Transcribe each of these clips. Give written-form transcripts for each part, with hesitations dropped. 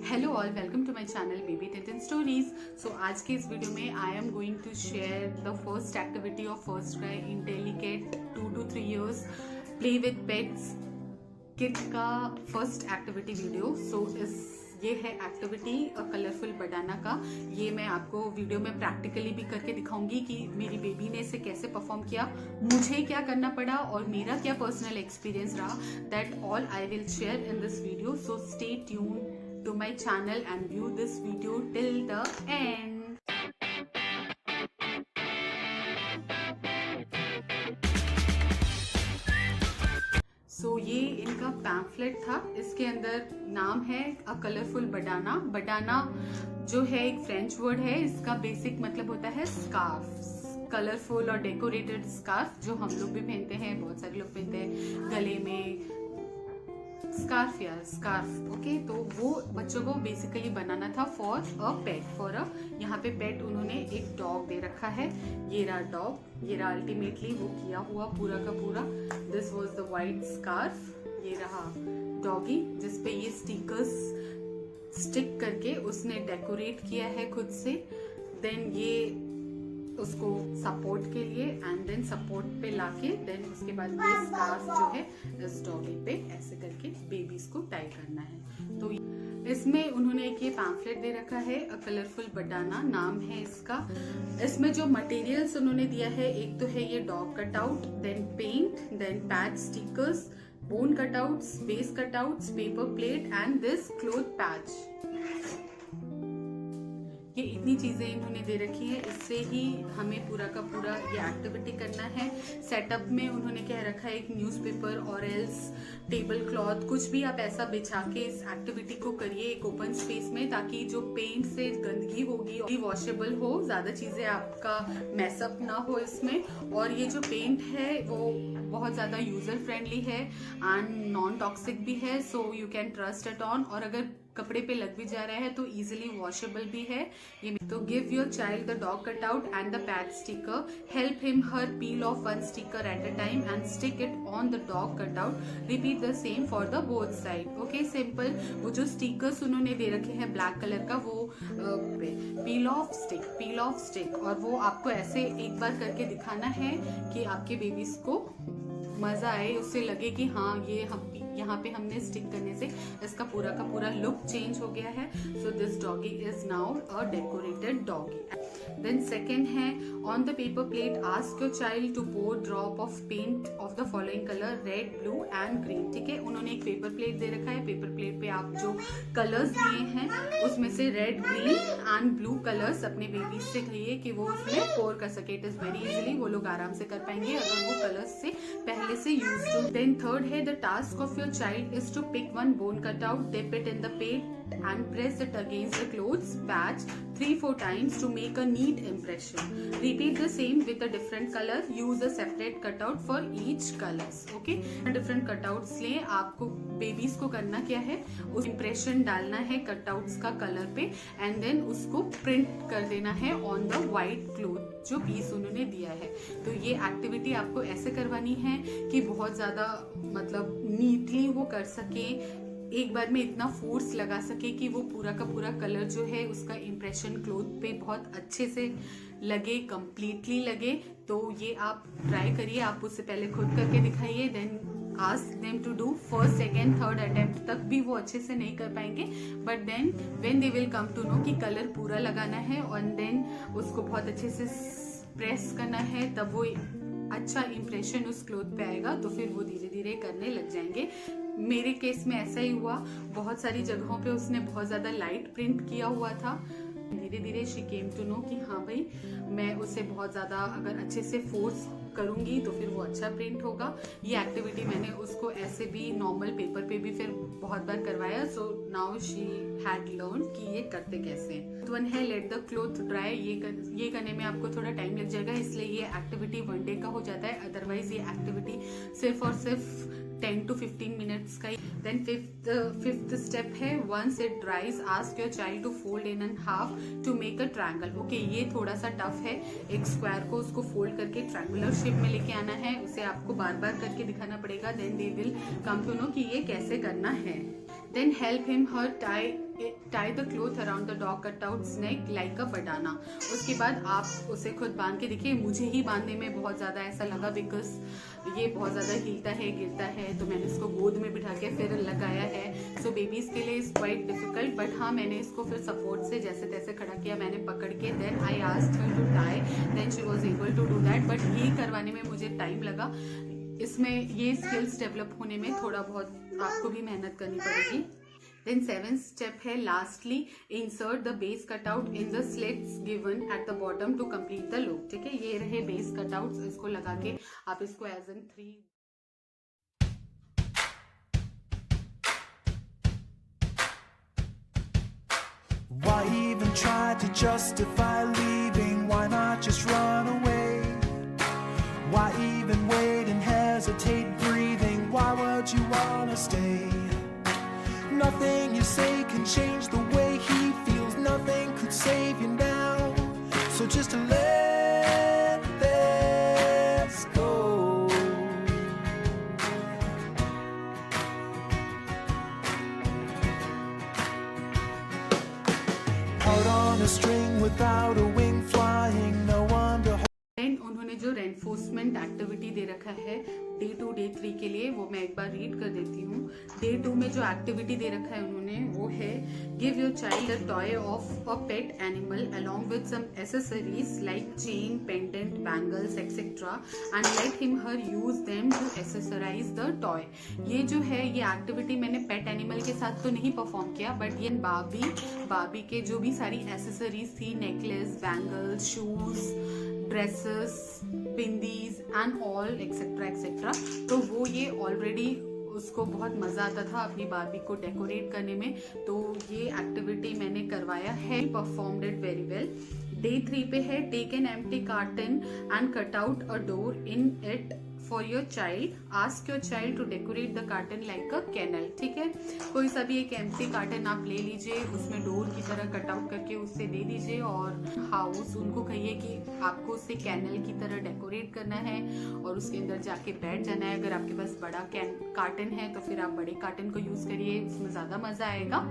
Hello all, welcome to my channel baby Tintin stories. So आज के इस video में I am going to share the first activity of first guy in delicate 2 to 3 years play with pets kid का first activity video. ये है activity colourful बनाना का। ये मैं आपको वीडियो में प्रैक्टिकली भी करके दिखाऊंगी कि मेरी बेबी ने इसे कैसे परफॉर्म किया, मुझे क्या करना पड़ा और मेरा क्या पर्सनल एक्सपीरियंस रहा। That all I will share in this video, so stay tune to my channel and view this video till the end. ये इनका पैम्फलेट था। इसके अंदर नाम है अ कलरफुल बनाना। बनाना जो है एक फ्रेंच वर्ड है, इसका बेसिक मतलब होता है स्कार्फ, कलरफुल और डेकोरेटेड स्कार्फ जो हम लोग भी पहनते हैं, बहुत सारे लोग पहनते हैं गले में स्कार्फ या स्कार्फ। ओके, तो वो बच्चों को बेसिकली बनाना था फॉर अ पेट, यहाँ पे पेट उन्होंने एक डॉग दे रखा है। ये रहा डॉग, ये रहा अल्टीमेटली वो किया हुआ पूरा का पूरा। This was the white scarf. ये रहा डॉगी जिसपे ये स्टिकर्स स्टिक करके उसने डेकोरेट किया है खुद से। देन ये उसको सपोर्ट के लिए एंड देन सपोर्ट पे लाके देन उसके बाद ये स्कार्फ जो है इस डॉगी पे ऐसे करके बेबीज को टाई करना है। तो इसमें उन्होंने एक ये पैम्फलेट दे रखा है अ कलरफुल बनाना नाम है इसका। इसमें जो मटेरियल्स उन्होंने दिया है, एक तो है ये dog cutout, then paint, then patch stickers, bone cutouts, base cutouts, paper plate and this cloth patch. ये इतनी चीजें इन्होंने दे रखी है, इससे ही हमें पूरा का पूरा ये एक्टिविटी करना है। सेटअप में उन्होंने क्या रखा है, एक न्यूज़पेपर और एल्स टेबल क्लॉथ, कुछ भी आप ऐसा बिछा के इस एक्टिविटी को करिए एक ओपन स्पेस में, ताकि जो पेंट से गंदगी होगी वॉशेबल हो, ज्यादा चीजें आपका मैसअप ना हो इसमें। और ये जो पेंट है वो बहुत ज्यादा यूजर फ्रेंडली है एंड नॉन टॉक्सिक भी है, so you can trust it on. और अगर कपड़े पे लग भी जा रहा है तो इजीली वॉशेबल भी है ये। तो give your child the dog cutout and the patch sticker, help him her peel of one sticker at a time and stick it on the dog cutout, repeat the same for the both side. Okay, simple. वो जो stickers उन्होंने दे रखे हैं black colour का, वो पील of stick, और वो आपको ऐसे एक बार करके दिखाना है कि आपके बेबीज को मजा आए, उससे लगे कि हाँ ये हम यहाँ पे हमने स्टिक करने से इसका पूरा का पूरा लुक चेंज हो गया है। So this doggy is now a decorated doggy. Then second है on the paper plate ask your child to pour drop of paint of the following colour red, blue and green. ठीक है, उन्होंने एक paper plate दे रखा है। Paper plate पे आप जो कलर्स दिए हैं उसमें से red, green and blue colours अपने बेबीज से कहिए कि वो उसमें पोर कर सके। इट इज वेरी इजिली, वो लोग आराम से कर पाएंगे अगर वो कलर्स से पहले से यूज टू। देन थर्ड है the task of child is to pick one bone cutout, dip it in the paint and press it against the clothes patch 3-4 times to make a neat impression. Repeat the same with a different color. Use a separate cutout for each colors. Okay, different cutouts लें। आपको babies को करना क्या है, उस impression डालना है cutouts का कलर पे एंड देन उसको प्रिंट कर देना है ऑन द व्हाइट क्लोथ जो पीस उन्होंने दिया है। तो ये एक्टिविटी आपको ऐसे करवानी है कि बहुत ज्यादा मतलब नीटली वो कर सके, एक बार में इतना फोर्स लगा सके कि वो पूरा का पूरा कलर जो है उसका इम्प्रेशन क्लोथ पे बहुत अच्छे से लगे, कंप्लीटली लगे। तो ये आप ट्राई करिए, आप उससे पहले खुद करके दिखाइए, then ask them to do first, second, third attempt तक भी वो अच्छे से नहीं कर पाएंगे, but then when they will come to know कि कलर पूरा लगाना है और देन उसको बहुत अच्छे से प्रेस करना है, तब वो अच्छा इंप्रेशन उस क्लोथ पे आएगा, तो फिर वो धीरे धीरे करने लग जाएंगे। मेरे केस में ऐसा ही हुआ, बहुत सारी जगहों पे उसने बहुत ज्यादा लाइट प्रिंट किया हुआ था। धीरे धीरे शी केम टू नो कि हाँ भाई मैं उसे बहुत ज्यादा अगर अच्छे से फोर्स करूंगी तो फिर वो अच्छा प्रिंट होगा। ये एक्टिविटी मैंने उसको ऐसे भी नॉर्मल पेपर पे भी फिर बहुत बार करवाया। So now she had learn कि ये करते कैसे। वन है लेट द क्लोथ ड्राई। ये करने में आपको थोड़ा टाइम लग जाएगा, इसलिए ये एक्टिविटी 1 डे का हो जाता है। अदरवाइज ये एक्टिविटी सिर्फ और सिर्फ 10 to 15 मिनट्स का ही। देन फिफ्थ स्टेप है once it dries ask your child to fold in and half to make a triangle. Okay, ये थोड़ा सा टफ है। एक स्क्वायर को उसको फोल्ड करके ट्रायंगुलर शेप में लेके आना है, उसे आपको बार बार करके दिखाना पड़ेगा। Then they will come to know कि ये कैसे करना है। Then help him her tie tie the cloth around the dog cutouts neck like a banana. उसके बाद आप उसे खुद बांध के देखिए। मुझे ही बांधने में बहुत ज़्यादा ऐसा लगा बिकॉज ये बहुत ज़्यादा हिलता है, गिरता है, तो मैंने इसको गोद में बिठा के फिर लगाया है। सो बेबीज़ के लिए इज़ क्वाइट डिफिकल्ट, बट हाँ मैंने इसको फिर सपोर्ट से जैसे तैसे खड़ा किया, मैंने पकड़ के then I asked her to tie, then she was able to do that. But ये करवाने में मुझे टाइम लगा। इसमें ये स्किल्स डेवलप होने में थोड़ा बहुत आपको भी मेहनत करनी पड़ेगी। Then 7th step है lastly insert the base cutout in the slits given at the bottom to complete the look। ठीक है, ये रहे base cutouts, इसको लगा के आप इसको as in 3 Why even try to justify leaving? Why not just run away? Why even wait and hesitate breathing? Why would you wanna stay? Nothing you say can change the way he feels. Nothing could save you now. So just let this go. Out on a string without a wing flying. No one to then उन्होंने जो reinforcement activity दे रखा है day 2 day 3 के लिए, वो मैं एक बार read कर देती हूँ। डे 2 में जो एक्टिविटी दे रखा है उन्होंने वो है give your child a toy of a pet animal along with some accessories like chain, pendant, bangles etcetera and let him her use them to accessorise the toy. ये जो है ये एक्टिविटी मैंने पेट एनिमल के साथ तो नहीं perform किया, बट ये बाबी के जो भी सारी एसेसरीज थी, necklace, bangles, shoes, dresses, bindis and all etcetera etcetera, तो वो ये ऑलरेडी उसको बहुत मजा आता था अपनी बार्बी को डेकोरेट करने में, तो ये एक्टिविटी मैंने करवाया है। Performed it very well. Day 3 पे है take an empty carton and cut out a door in it for your child, ask your child to decorate the carton like a kennel. ठीक है, कोई सा भी एक एम्प्टी कार्टन आप ले लीजिए, उसमें डोर की तरह कट आउट करके उससे दे दीजिए और हाउस उनको कहिए कि आपको उससे कैनल की तरह डेकोरेट करना है और उसके अंदर जाके बैठ जाना है। अगर आपके पास बड़ा कार्टन है तो फिर आप बड़े कार्टन को यूज करिए, उसमें ज्यादा मजा आएगा।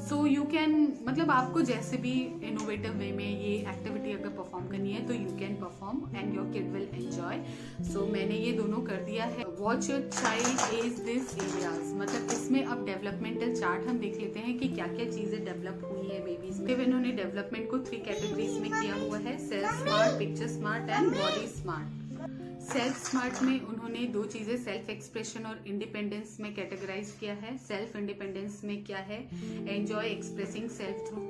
सो यू कैन, मतलब आपको जैसे भी इनोवेटिव वे में ये एक्टिविटी अगर परफॉर्म करनी है तो you can perform and your kid will enjoy. So मैंने ये दोनों कर दिया है। Watch your child as this areas, मतलब इसमें अब डेवलपमेंटल चार्ट हम देख लेते हैं कि क्या क्या चीजें डेवलप हुई है बेबीज में। इन्होंने डेवलपमेंट को 3 कैटेगरीज में किया हुआ है, self smart, picture smart and body smart. Self smart में उन्होंने 2 चीजें सेल्फ एक्सप्रेशन और इंडिपेंडेंस में कैटेगराइज किया है। सेल्फ इंडिपेंडेंस में क्या है, enjoy expressing self through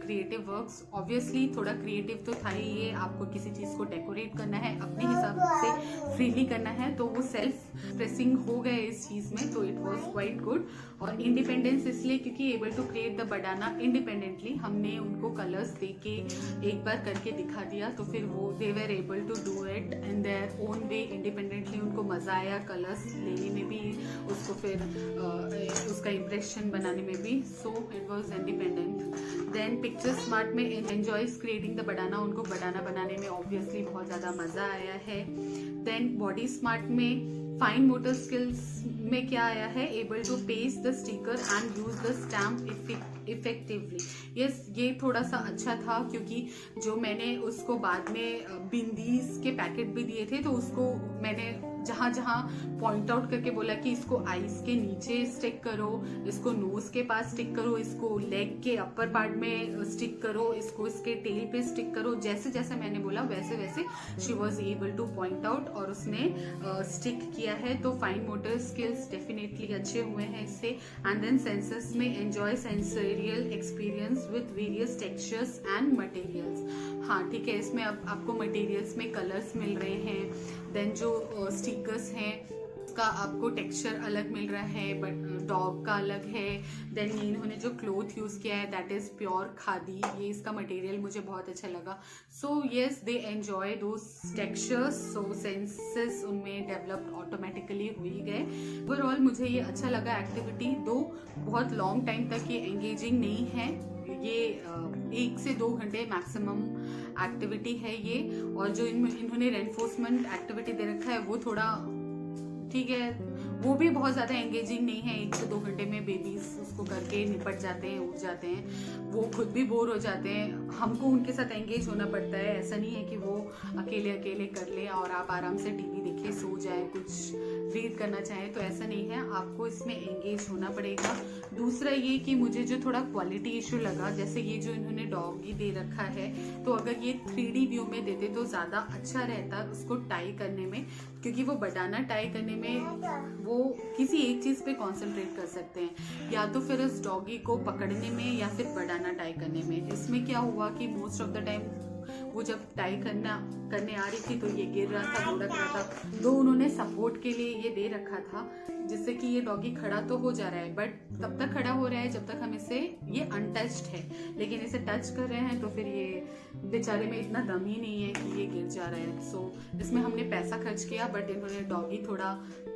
creative works. Obviously थोड़ा क्रिएटिव तो था ही, ये आपको किसी चीज को डेकोरेट करना है, अपने हिसाब से फ्रीली करना है, तो वो सेल्फ एक्सप्रेसिंग हो गए इस चीज में, तो इट वॉज क्वाइट गुड। और इंडिपेंडेंस इसलिए क्योंकि able to create the banana independently, हमने उनको कलर्स दे के एक बार करके दिखा दिया, तो फिर वो they were able to do it in their own way independently. उनको मजा आया कलर्स लेने में भी, उसको फिर उसका इम्प्रेशन बनाने में भी, so it was independent. Then picture smart में एंजॉयज क्रिएटिंग द बनाना, उनको बनाना बनाने में ऑब्वियसली बहुत ज्यादा मजा आया है। देन बॉडी स्मार्ट में फाइन मोटर स्किल्स में क्या आया है, able to paste the sticker and use the stamp effectively. Yes, ये थोड़ा सा अच्छा था क्योंकि जो मैंने उसको बाद में बिंदीज के पैकेट भी दिए थे, तो उसको मैंने जहां जहां पॉइंट आउट करके बोला कि इसको आईज के नीचे स्टिक करो, इसको नोज के पास स्टिक करो, इसको लेग के अपर पार्ट में स्टिक करो, इसको इसके टेल पे स्टिक करो, जैसे जैसे मैंने बोला वैसे वैसे she was able two point out और उसने स्टिक किया है। तो फाइन मोटर स्किल्स डेफिनेटली अच्छे हुए हैं इससे। एंड देन सेंसेस में enjoy sensorial experience with various textures and materials. हाँ ठीक है, इसमें अब आपको मटेरियल्स में कलर्स मिल रहे हैं। देन जो स्टिकर्स हैं उसका आपको टेक्सचर अलग मिल रहा है, बट डॉग का अलग है। देन इन्होंने जो क्लोथ यूज किया है दैट इज प्योर खादी, ये इसका मटेरियल मुझे बहुत अच्छा लगा। So yes, they enjoy those textures, so senses उनमें डेवलप्ड ऑटोमेटिकली हो ही गए। ओवरऑल मुझे ये अच्छा लगा एक्टिविटी, दो बहुत लॉन्ग टाइम तक ये एंगेजिंग नहीं है, ये 1 से 2 घंटे मैक्सिमम एक्टिविटी है ये। और जो इन्होंने रेनफोर्समेंट एक्टिविटी दे रखा है वो थोड़ा ठीक है, वो भी बहुत ज्यादा एंगेजिंग नहीं है। 1 से 2 घंटे में बेबीज उसको करके निपट जाते हैं, उठ जाते हैं, वो खुद भी बोर हो जाते हैं। हमको उनके साथ एंगेज होना पड़ता है। ऐसा नहीं है कि वो अकेले अकेले कर ले और आप आराम से टीवी देखे सो जाए, कुछ रीड करना चाहे, तो ऐसा नहीं है। आपको इसमें एंगेज होना पड़ेगा। दूसरा ये कि मुझे जो थोड़ा क्वालिटी इशू लगा, जैसे ये जो इन्होंने डॉगी दे रखा है, तो अगर ये 3D व्यू में देते तो ज्यादा अच्छा रहता उसको टाई करने में, क्योंकि वो बडाना टाई करने में वो किसी एक चीज पे कंसंट्रेट कर सकते हैं, या तो फिर उस डॉगी को पकड़ने में या फिर बडाना टाई करने में। इसमें क्या हुआ कि मोस्ट ऑफ द टाइम वो जब टाई करने आ रही थी तो ये गिर रहा था, लुढ़क रहा था। तो उन्होंने सपोर्ट के लिए ये दे रखा था, जिससे कि ये डॉगी खड़ा तो हो जा रहा है, बट तब तक खड़ा हो रहा है जब तक हम इसे, ये अनटच्ड है, लेकिन इसे टच कर रहे हैं तो फिर ये बेचारे में इतना दम ही नहीं है कि ये गिर जा रहा है। सो इसमें हमने पैसा खर्च किया, बट इन्होंने डॉगी थोड़ा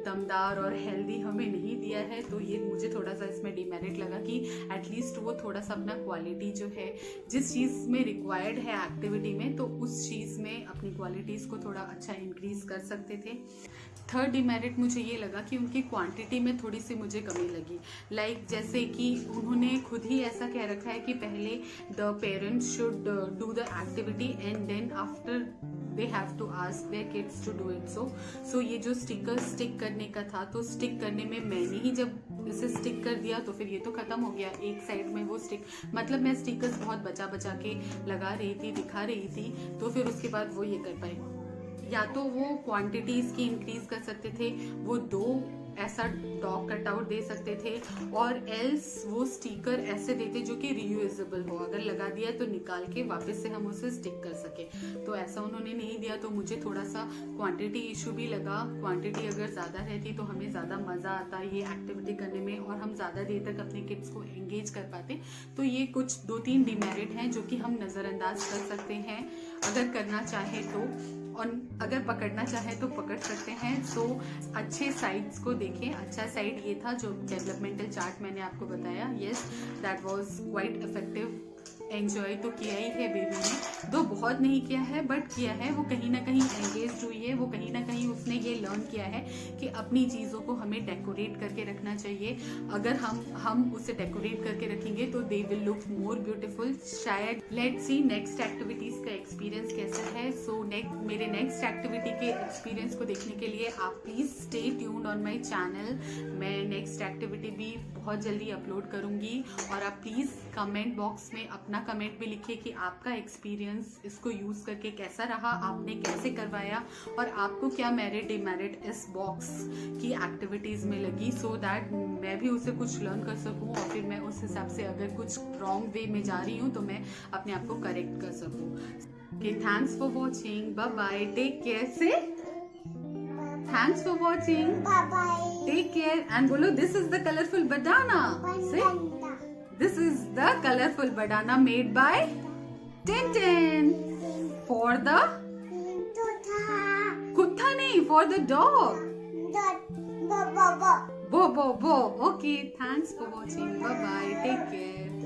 दमदार और हेल्दी हमें नहीं दिया है, तो ये मुझे थोड़ा सा इसमें डिमेरिट लगा कि एटलीस्ट वो थोड़ा सा अपना क्वालिटी जो है, जिस चीज में रिक्वायर्ड है एक्टिविटी में, तो उस चीज में अपनी क्वालिटीज को थोड़ा अच्छा इंक्रीज कर सकते थे। थर्ड डिमेरिट मुझे ये लगा कि उनकी क्वांटिटी में थोड़ी सी मुझे कमी लगी। लाइक जैसे कि उन्होंने खुद ही ऐसा कह रखा है कि पहले the parents should do the activity and then after they have to ask their kids to do it. So ये जो स्टिकर स्टिक करने का था, तो स्टिक करने में मैंने ही जब इसे स्टिक कर दिया तो फिर ये तो खत्म हो गया। एक साइड में वो स्टिक, मतलब मैं स्टिकर्स बहुत बचा बचा के लगा रही थी, दिखा रही थी, तो फिर उसके बाद वो ये कर पाए। या तो वो क्वांटिटीज की इंक्रीज कर सकते थे, वो 2 ऐसा डॉग कटआउट दे सकते थे, और एल्स वो स्टिकर ऐसे देते जो कि रीयूजेबल हो, अगर लगा दिया तो निकाल के वापस से हम उसे स्टिक कर सके। तो ऐसा उन्होंने नहीं दिया, तो मुझे थोड़ा सा क्वांटिटी इशू भी लगा। क्वांटिटी अगर ज्यादा रहती तो हमें ज्यादा मजा आता ये एक्टिविटी करने में, और हम ज्यादा देर तक अपने किड्स को एंगेज कर पाते। तो ये कुछ 2-3 डिमेरिट हैं जो कि हम नजरअंदाज कर सकते हैं अगर करना चाहे तो, और अगर पकड़ना चाहे तो पकड़ सकते हैं। सो अच्छे साइड्स को देखें। अच्छा साइड ये था जो डेवलपमेंटल चार्ट मैंने आपको बताया, yes that was quite effective. Enjoy तो किया ही है बेबी ने, दो बहुत नहीं किया है बट किया है। वो कहीं ना कहीं एंगेज हुई है, वो कहीं ना कहीं उसने ये लर्न किया है कि अपनी चीजों को हमें डेकोरेट करके रखना चाहिए। अगर हम उसे डेकोरेट करके रखेंगे तो they will look more beautiful शायद। लेट्स सी नेक्स्ट एक्टिविटीज का एक्सपीरियंस कैसा है। सो मेरे नेक्स्ट एक्टिविटी के एक्सपीरियंस को देखने के लिए आप please stay tuned on my channel. मैं नेक्स्ट एक्टिविटी भी बहुत जल्दी अपलोड करूंगी, और आप प्लीज कमेंट बॉक्स में अपना कमेंट भी लिखिए कि आपका एक्सपीरियंस इसको यूज करके कैसा रहा, आपने कैसे करवाया, और आपको क्या मेरिट डिमेरिट इस बॉक्स की एक्टिविटीज में लगी, सो दैट मैं भी उससे कुछ लर्न कर सकूं, और फिर मैं उस हिसाब से अगर कुछ रॉन्ग वे में जा रही हूं तो मैं अपने आप को करेक्ट कर सकूं। Okay, thanks for watching, bye bye, take care. Say thanks for watching, Bye bye. Take care, and बोलो this is the colourful banana. Say this is the colorful banana made by Tintin for the kutta nahi, for the dog. Bo. Okay, thanks for watching. Bye bye, take care.